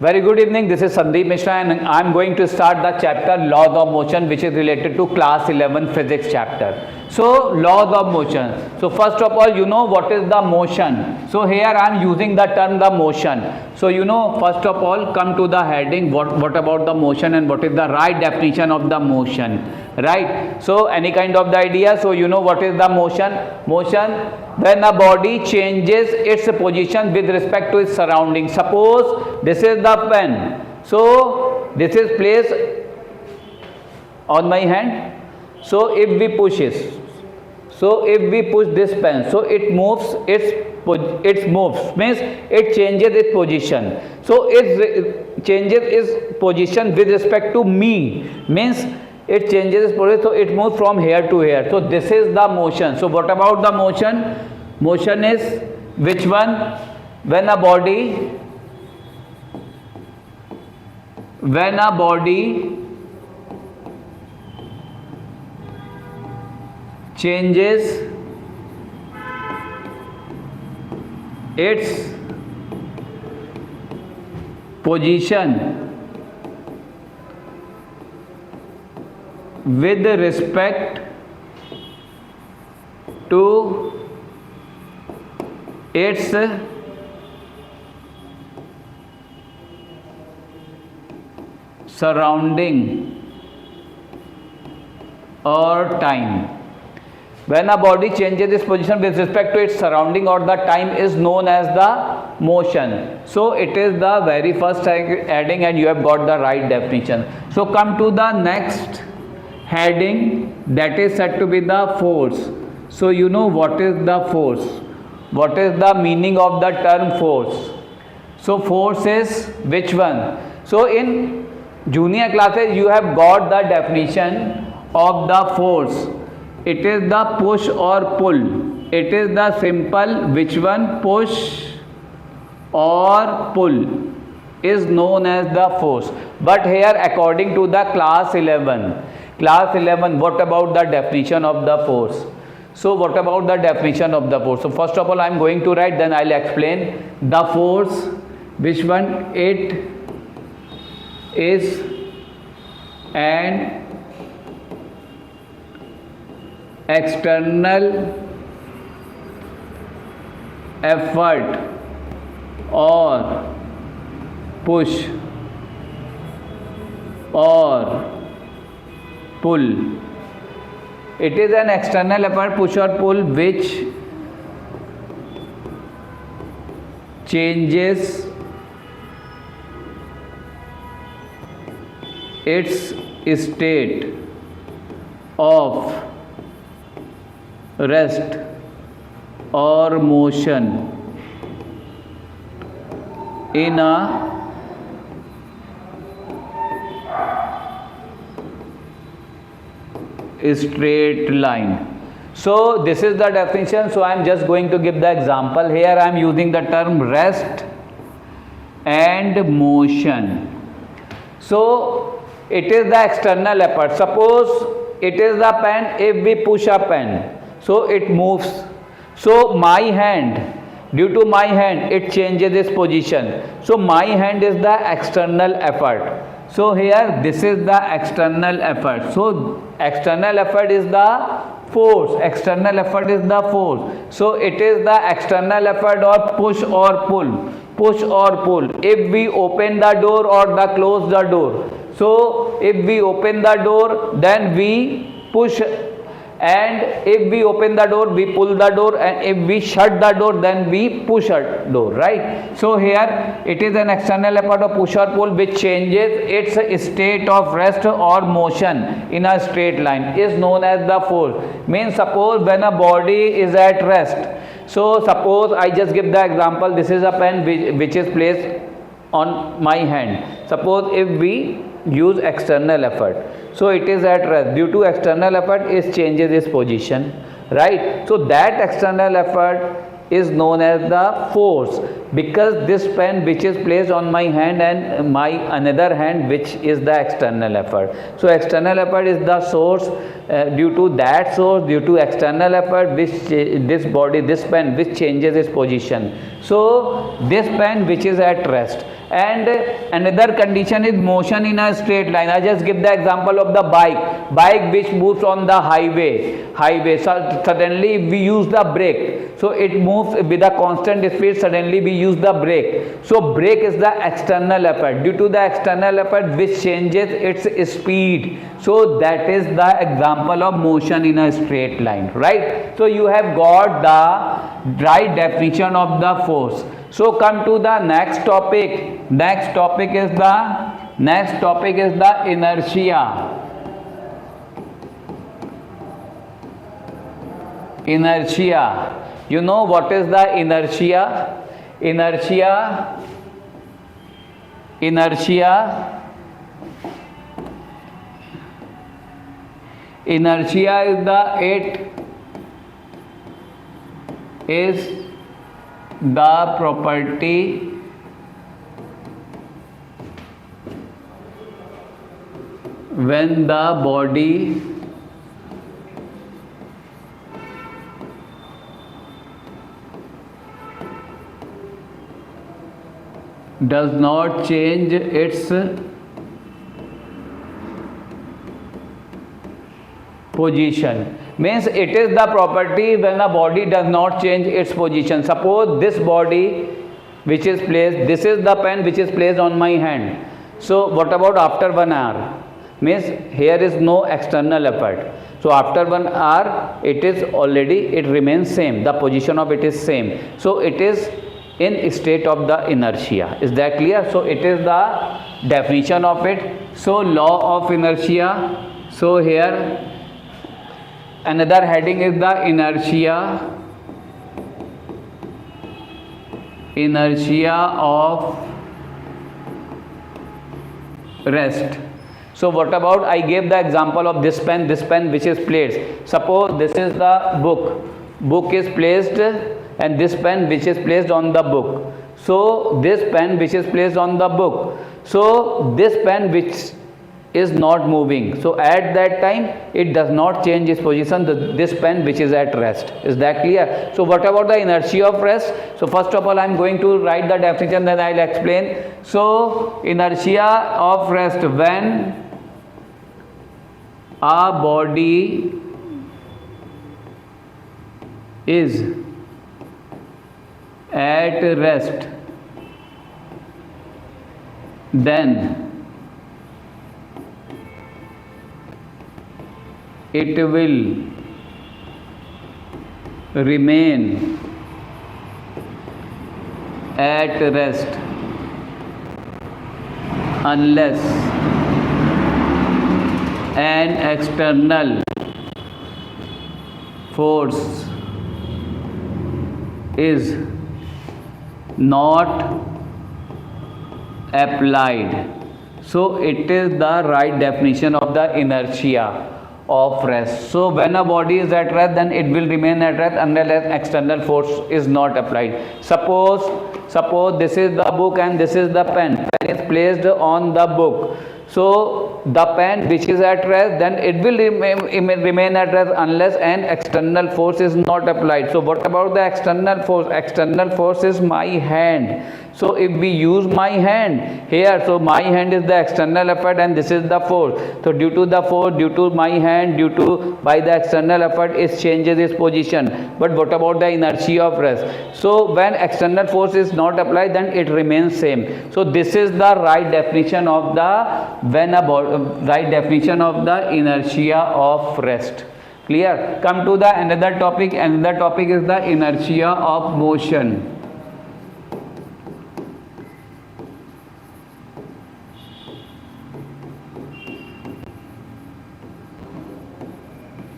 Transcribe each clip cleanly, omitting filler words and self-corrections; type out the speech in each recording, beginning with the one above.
Very good evening. This is Sandeep Mishra and I am going to start the chapter Laws of Motion, which is related to class 11 physics chapter. So laws of motion. So first of all, you know what is the motion. So here I am using the term the motion. So you know, first of all, come to the heading, what about the motion and what is the right definition of the motion, right? So any kind of the idea. So you know what is the motion. Motion, when a body changes its position with respect to its surroundings. Suppose this is the pen. So this is placed on my hand. So if we push it, so if we push this pen, so it moves, it moves, means it changes its position. So it changes its position with respect to me, means it changes its position, so it moves from here to here. So this is the motion. So what about the motion? Motion is which one? When a body changes its position with respect to its surrounding or time. When a body changes its position with respect to its surrounding or the time is known as the motion. So it is the very first heading and you have got the right definition. So come to the next heading, that is said to be the force. So you know what is the force. What is the meaning of the term force? So force is which one? So in junior classes you have got the definition of the force. It is the push or pull. It is the simple which one, push or pull, is known as the force. But here according to the class 11, what about the definition of the force? So what about the definition of the force? So first of all I am going to write, then I will explain. The force, which one? It is an external effort or push or pull. It is an external effort, push or pull, which changes its state of rest or motion in a straight line. So this is the definition. So I am just going to give the example. Here I am using the term rest and motion. So it is the external effort. Suppose it is the pen. If we push a pen, so it moves. So my hand, due to my hand, it changes its position. So my hand is the external effort. So here this is the external effort. So external effort is the force. External effort is the force. So it is the external effort or push or pull. Push or pull. If we open the door or the close the door. So if we open the door, then we push, and if we open the door, we pull the door, and if we shut the door, then we push a door, right? So here it is an external effort of push or pull which changes its state of rest or motion in a straight line, is known as the force. Means suppose when a body is at rest. So suppose I just give the example, this is a pen which is placed on my hand. Suppose if we use external effort, so it is at rest. Due to external effort, it changes its position, right? So that external effort is known as the force. because this pen which is placed on my hand and my another hand which is the external effort. So external effort is the source, due to that source, due to external effort, which this body, this pen which changes its position. So this pen which is at rest. And another condition is motion in a straight line. I just give the example of the bike which moves on the highway. So suddenly we use the brake, so it moves with a constant speed. Suddenly we use the brake, so brake is the external effort. Due to the external effort which changes its speed, so that is the example of motion in a straight line, right? So you have got the right definition of the force. So come to the next topic. Next topic is the inertia. Inertia. You know what is the inertia? Inertia is the property when the body does not change its position. Means it is the property when the body does not change its position. Suppose this body which is placed, this is the pen which is placed on my hand. So what about after 1 hour? Means here is no external effort. So after 1 hour it remains same. The position of it is same. So it is in state of the inertia. Is that clear? So it is the definition of it. So law of inertia. So here another heading is the inertia of rest. So what about, I gave the example of this pen which is placed. Suppose this is the book is placed, and this pen which is placed on the book. So this pen which is placed on the book, so this pen which is not moving, so at that time it does not change its position, this pen which is at rest. Is that clear? So what about the inertia of rest? So first of all I am going to write the definition, then I will explain. So inertia of rest, when a body is at rest, then it will remain at rest unless an external force is not applied. So it is the right definition of the inertia of rest. So when a body is at rest, then it will remain at rest unless an external force is not applied. Suppose this is the book and this is the pen. Pen is placed on the book. So the pen which is at rest, then it will remain at rest unless an external force is not applied. So what about the external force? External force is my hand. So if we use my hand here, so my hand is the external effort and this is the force. So due to the force, due to my hand, by the external effort, it changes its position. But what about the inertia of rest? So when external force is not applied, then it remains same. So this is the right definition of the inertia of rest. Clear? Come to the another topic. Another topic is the inertia of motion.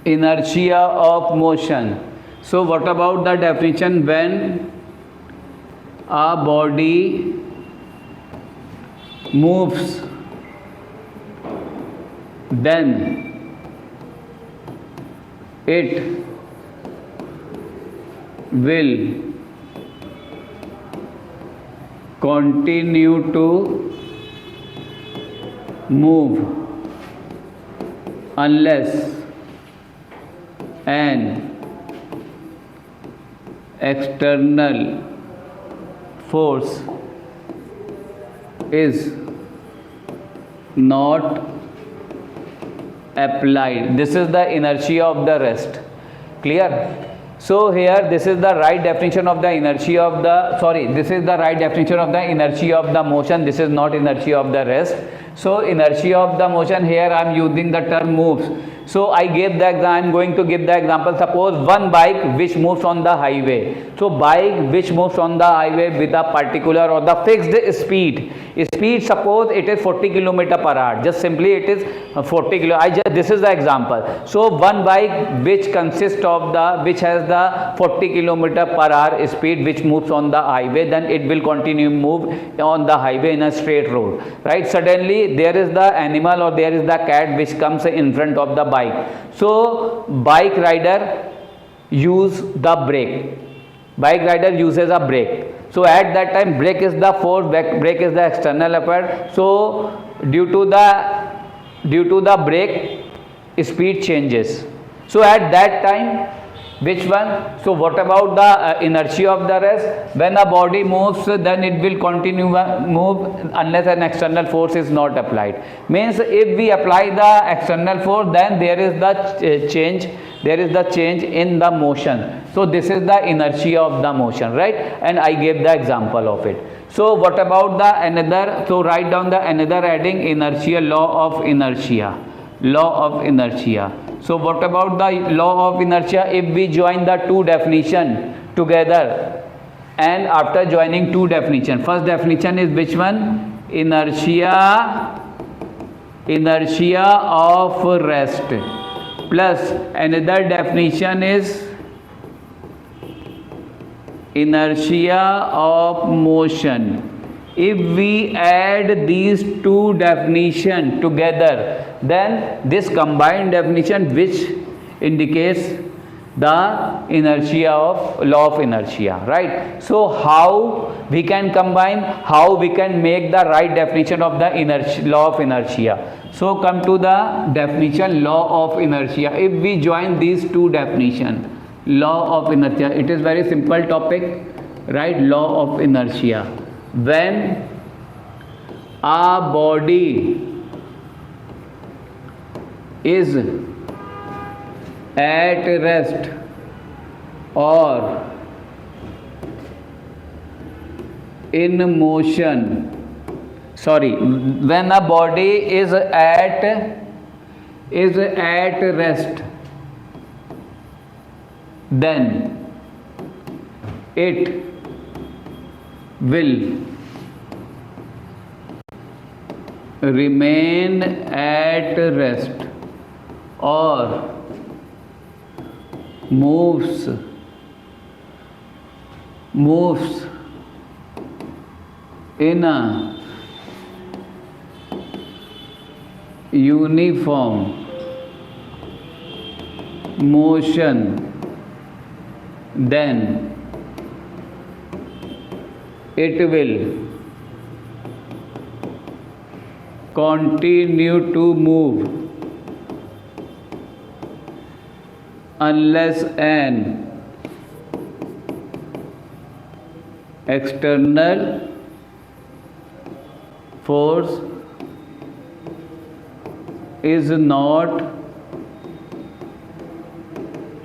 Inertia of motion. So what about the definition? When a body moves, then it will continue to move unless an external force is not applied. This is the inertia of the rest. Clear? So here this is the right definition of the inertia of the, this is the right definition of the inertia of the motion. This is not inertia of the rest. So inertia of the motion, here I am using the term moves. So I am going to give the example. Suppose one bike which moves on the highway. So bike which moves on the highway with a particular or the fixed speed. Speed, suppose it is 40 km per hour. Just simply it is 40 km. This is the example. So one bike which consists of which has the 40 km per hour speed which moves on the highway, then it will continue move on the highway in a straight road. Right? Suddenly there is the animal or there is the cat which comes in front of the bike. So bike rider use the brake. Bike rider uses a brake. So at that time brake is the force, brake is the external effort. So due to the brake, speed changes. So at that time, which one? So what about the inertia of the rest? When a body moves, then it will continue move unless an external force is not applied. Means if we apply the external force, then there is the change. There is the change in the motion. So this is the inertia of the motion, right? And I gave the example of it. So what about the another? So write down the another heading, inertia, law of inertia. Law of inertia. So what about the law of inertia? If we join the two definition together, and after joining two definition, first definition is which one? Inertia of rest, plus another definition is inertia of motion. If we add these two definitions together, then this combined definition which indicates the inertia of law of inertia, right? So how we can combine, how we can make the right definition of the inertia, law of inertia. So come to the definition law of inertia. If we join these two definitions, law of inertia, it is very simple topic, right? Law of inertia. When a body is at rest or in motion, when a body is at rest, then it will remain at rest or moves in a uniform motion, then it will continue to move unless an external force is not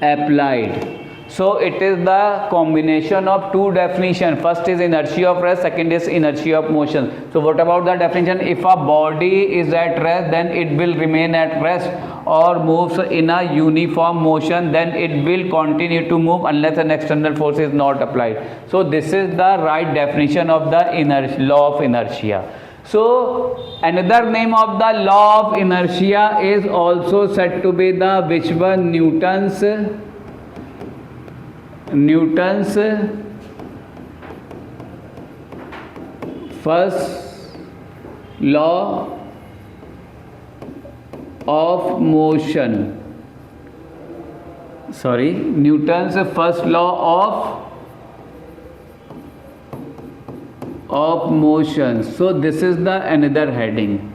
applied. So it is the combination of two definitions. First is inertia of rest, second is inertia of motion. So what about the definition? If a body is at rest, then it will remain at rest or moves in a uniform motion, then it will continue to move unless an external force is not applied. So this is the right definition of the law of inertia. So another name of the law of inertia is also said to be the which one? Newton's first law of motion. Newton's first law of motion. So this is the another heading,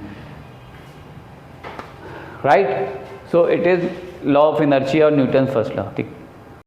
right? So it is law of inertia or Newton's first law.